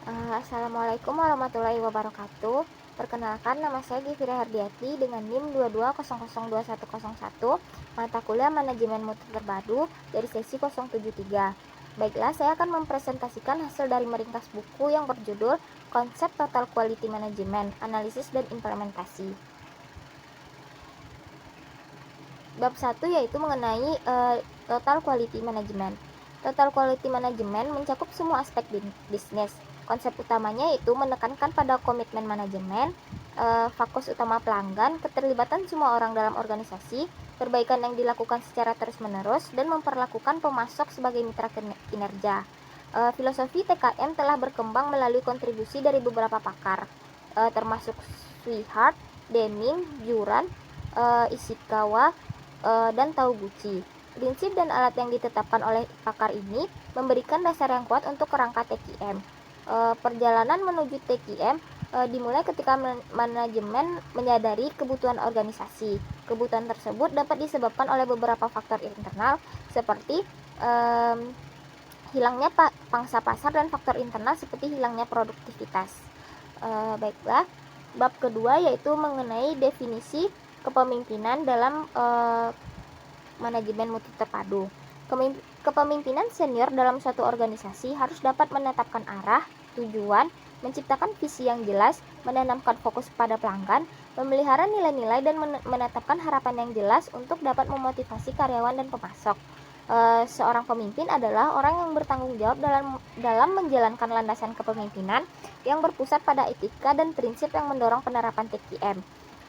Assalamualaikum warahmatullahi wabarakatuh. Perkenalkan, nama saya Gifira Hardiati dengan NIM 22002101, mata kuliah Manajemen Mutu Terpadu dari sesi 073. Baiklah, saya akan mempresentasikan hasil dari meringkas buku yang berjudul Konsep Total Quality Management, Analisis dan Implementasi. Bab 1 yaitu mengenai Total Quality Management. Total Quality Management mencakup semua aspek bisnis. Konsep utamanya yaitu menekankan pada komitmen manajemen, fokus utama pelanggan, keterlibatan semua orang dalam organisasi, perbaikan yang dilakukan secara terus-menerus, dan memperlakukan pemasok sebagai mitra kinerja. Filosofi TKM telah berkembang melalui kontribusi dari beberapa pakar, termasuk Swihart, Deming, Juran, Ishikawa, dan Taguchi. Prinsip dan alat yang ditetapkan oleh pakar ini memberikan dasar yang kuat untuk kerangka TQM. Perjalanan menuju TQM dimulai ketika manajemen menyadari kebutuhan organisasi. Kebutuhan tersebut dapat disebabkan oleh beberapa faktor internal seperti hilangnya pangsa pasar dan faktor internal seperti hilangnya produktivitas. Baiklah, bab kedua yaitu mengenai definisi kepemimpinan dalam manajemen mutu terpadu. Kepemimpinan senior dalam suatu organisasi harus dapat menetapkan arah, tujuan, menciptakan visi yang jelas, menanamkan fokus pada pelanggan, memelihara nilai-nilai, dan menetapkan harapan yang jelas untuk dapat memotivasi karyawan dan pemasok. Seorang pemimpin adalah orang yang bertanggung jawab dalam menjalankan landasan kepemimpinan yang berpusat pada etika dan prinsip yang mendorong penerapan TQM.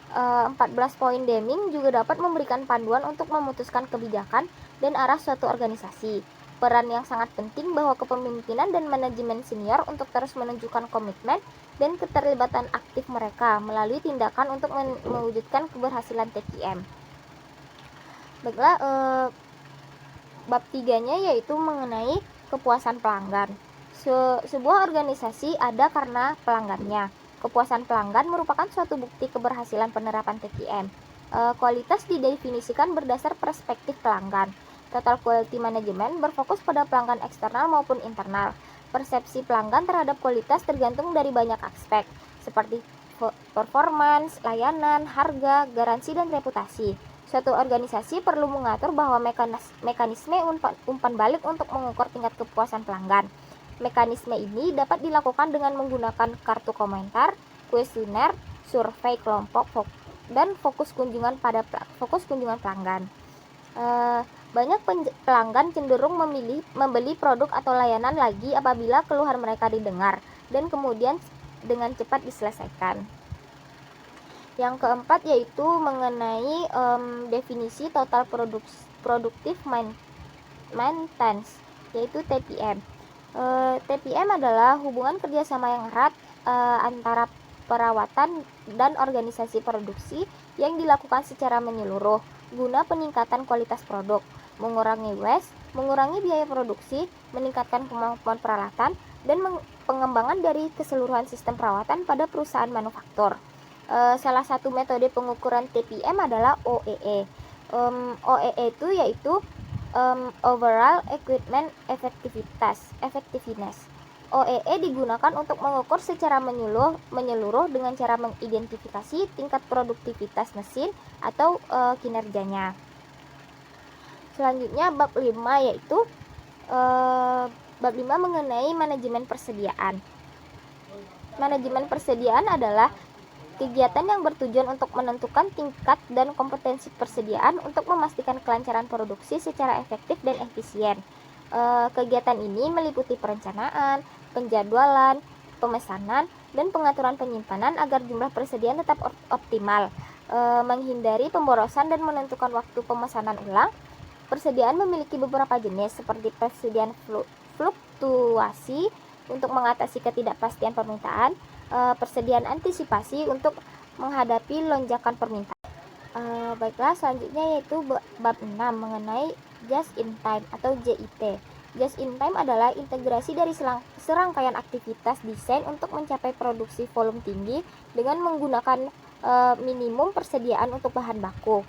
14 poin Deming juga dapat memberikan panduan untuk memutuskan kebijakan dan arah suatu organisasi. Peran yang sangat penting bahwa kepemimpinan dan manajemen senior untuk terus menunjukkan komitmen dan keterlibatan aktif mereka melalui tindakan untuk mewujudkan keberhasilan TQM. Baiklah, bab 3-nya yaitu mengenai kepuasan pelanggan. Sebuah organisasi ada karena pelanggannya. Kepuasan pelanggan merupakan suatu bukti keberhasilan penerapan TQM. Kualitas didefinisikan berdasar perspektif pelanggan. Total Quality Management berfokus pada pelanggan eksternal maupun internal. Persepsi pelanggan terhadap kualitas tergantung dari banyak aspek, seperti performance, layanan, harga, garansi, dan reputasi. Suatu organisasi perlu mengatur bahwa mekanisme umpan balik untuk mengukur tingkat kepuasan pelanggan. Mekanisme ini dapat dilakukan dengan menggunakan kartu komentar, kuesioner, survei kelompok, dan fokus kunjungan pelanggan. Banyak pelanggan cenderung membeli produk atau layanan lagi apabila keluhan mereka didengar dan kemudian dengan cepat diselesaikan. Yang keempat yaitu mengenai definisi total productive maintenance, yaitu TPM. TPM adalah hubungan kerjasama yang erat antara perawatan dan organisasi produksi yang dilakukan secara menyeluruh guna peningkatan kualitas produk, mengurangi waste, mengurangi biaya produksi, meningkatkan kemampuan peralatan, dan pengembangan dari keseluruhan sistem perawatan pada perusahaan manufaktur. Salah satu metode pengukuran TPM adalah OEE. OEE itu yaitu Overall Equipment Effectiveness. OEE digunakan untuk mengukur secara menyeluruh dengan cara mengidentifikasi tingkat produktivitas mesin atau kinerjanya. Selanjutnya bab 5 yaitu bab 5 mengenai manajemen persediaan. Manajemen persediaan adalah kegiatan yang bertujuan untuk menentukan tingkat dan kompetensi persediaan untuk memastikan kelancaran produksi secara efektif dan efisien. Kegiatan ini meliputi perencanaan, penjadwalan, pemesanan, dan pengaturan penyimpanan agar jumlah persediaan tetap optimal. Menghindari pemborosan dan menentukan waktu pemesanan ulang. Persediaan memiliki beberapa jenis seperti persediaan fluktuasi untuk mengatasi ketidakpastian permintaan, persediaan antisipasi untuk menghadapi lonjakan permintaan. Baiklah, selanjutnya yaitu bab 6 mengenai just in time atau JIT. Just in time adalah integrasi dari serangkaian aktivitas desain untuk mencapai produksi volume tinggi dengan menggunakan minimum persediaan untuk bahan baku.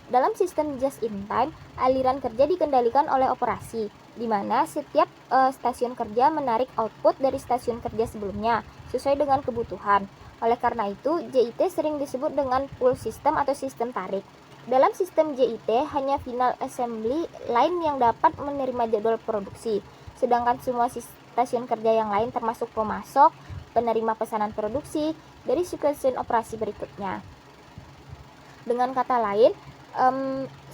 Dalam sistem just in time, aliran kerja dikendalikan oleh operasi. di mana setiap stasiun kerja menarik output dari stasiun kerja sebelumnya sesuai dengan kebutuhan. Oleh karena itu, JIT sering disebut dengan pull system atau sistem tarik. Dalam sistem JIT, hanya final assembly line yang dapat menerima jadwal produksi, sedangkan semua stasiun kerja yang lain termasuk pemasok, penerima pesanan produksi, dari sequence operasi berikutnya. Dengan kata lain,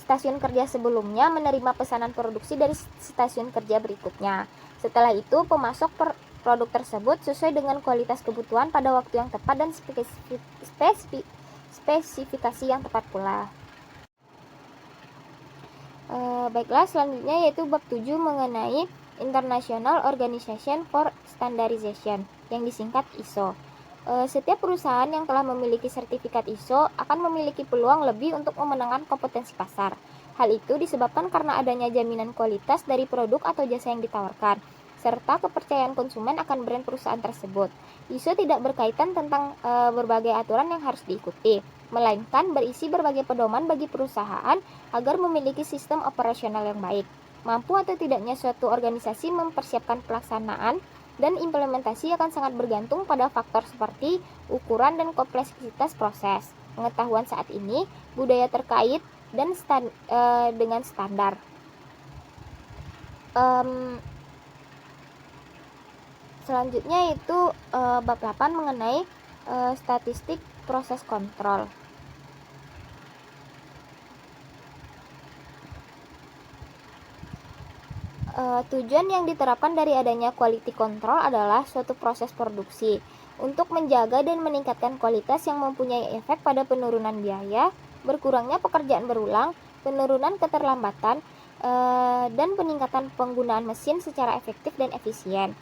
stasiun kerja sebelumnya menerima pesanan produksi dari stasiun kerja berikutnya. Setelah itu, pemasok produk tersebut sesuai dengan kualitas kebutuhan pada waktu yang tepat dan spesifikasi yang tepat pula. Baiklah, selanjutnya yaitu bab 7 mengenai International Organization for Standardization yang disingkat ISO. Setiap perusahaan yang telah memiliki sertifikat ISO akan memiliki peluang lebih untuk memenangkan kompetensi pasar. Hal itu disebabkan karena adanya jaminan kualitas dari produk atau jasa yang ditawarkan, serta kepercayaan konsumen akan brand perusahaan tersebut. ISO tidak berkaitan tentang berbagai aturan yang harus diikuti, melainkan berisi berbagai pedoman bagi perusahaan agar memiliki sistem operasional yang baik. Mampu atau tidaknya suatu organisasi mempersiapkan pelaksanaan dan implementasi akan sangat bergantung pada faktor seperti ukuran dan kompleksitas proses, pengetahuan saat ini, budaya terkait, dan dengan standar. Selanjutnya yaitu bab 8 mengenai statistik proses kontrol. Tujuan yang diterapkan dari adanya quality control adalah suatu proses produksi untuk menjaga dan meningkatkan kualitas yang mempunyai efek pada penurunan biaya, berkurangnya pekerjaan berulang, penurunan keterlambatan, dan peningkatan penggunaan mesin secara efektif dan efisien.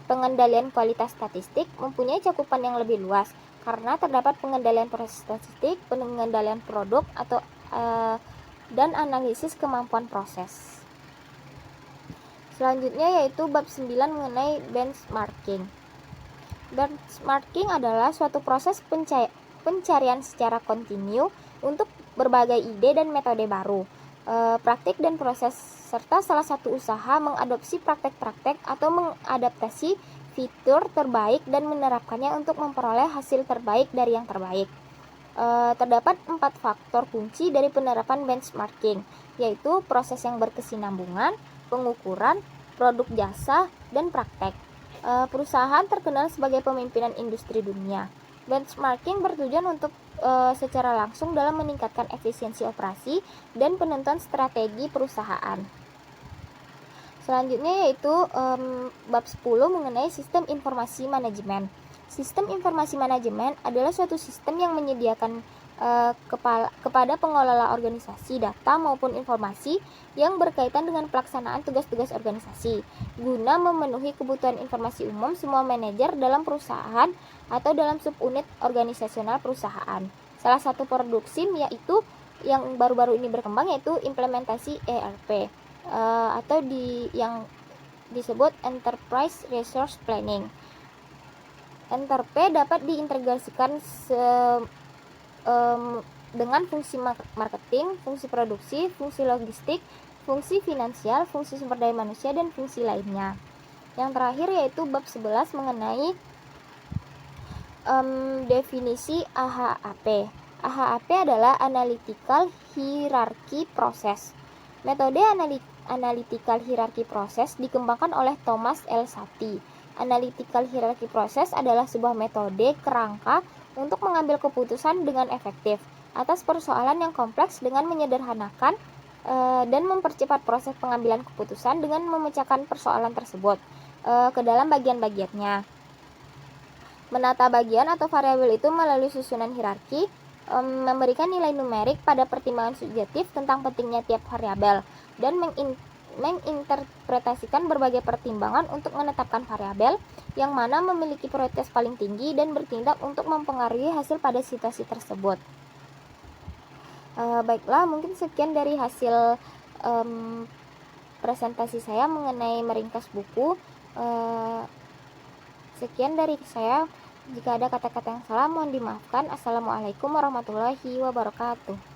Pengendalian kualitas statistik mempunyai cakupan yang lebih luas karena terdapat pengendalian proses statistik, pengendalian produk atau dan analisis kemampuan proses. Selanjutnya yaitu bab 9 mengenai benchmarking. Benchmarking adalah suatu proses pencarian secara kontinu untuk berbagai ide dan metode baru, praktik dan proses, serta salah satu usaha mengadopsi praktek-praktek atau mengadaptasi fitur terbaik dan menerapkannya untuk memperoleh hasil terbaik dari yang terbaik. Terdapat 4 faktor kunci dari penerapan benchmarking, yaitu proses yang berkesinambungan, pengukuran, produk jasa, dan praktek. Perusahaan terkenal sebagai pemimpinan industri dunia. Benchmarking bertujuan untuk secara langsung dalam meningkatkan efisiensi operasi dan penentuan strategi perusahaan. Selanjutnya yaitu bab 10 mengenai sistem informasi manajemen. Sistem informasi manajemen adalah suatu sistem yang menyediakan kepada pengelola organisasi data maupun informasi yang berkaitan dengan pelaksanaan tugas-tugas organisasi guna memenuhi kebutuhan informasi umum semua manajer dalam perusahaan atau dalam subunit organisasional perusahaan. Salah satu produksi yaitu yang baru-baru ini berkembang yaitu implementasi ERP atau yang disebut Enterprise Resource Planning. ERP dapat diintegrasikan dengan fungsi marketing, fungsi produksi, fungsi logistik, fungsi finansial, fungsi sumber daya manusia, dan fungsi lainnya. Yang terakhir yaitu bab 11 mengenai definisi AHAP. AHAP adalah Analytical Hierarchy Process. Metode Analytical Hierarchy Process dikembangkan oleh Thomas L. Satie. Analytical Hierarchy Process adalah sebuah metode kerangka untuk mengambil keputusan dengan efektif atas persoalan yang kompleks dengan menyederhanakan dan mempercepat proses pengambilan keputusan dengan memecahkan persoalan tersebut ke dalam bagian-bagiannya. Menata bagian atau variabel itu melalui susunan hierarki, memberikan nilai numerik pada pertimbangan subjektif tentang pentingnya tiap variabel, dan menginterpretasikan berbagai pertimbangan untuk menetapkan variabel yang mana memiliki prioritas paling tinggi dan bertindak untuk mempengaruhi hasil pada situasi tersebut. Baiklah, mungkin sekian dari hasil presentasi saya mengenai meringkas buku. Sekian dari saya. Jika ada kata-kata yang salah mohon dimaafkan. Assalamualaikum warahmatullahi wabarakatuh.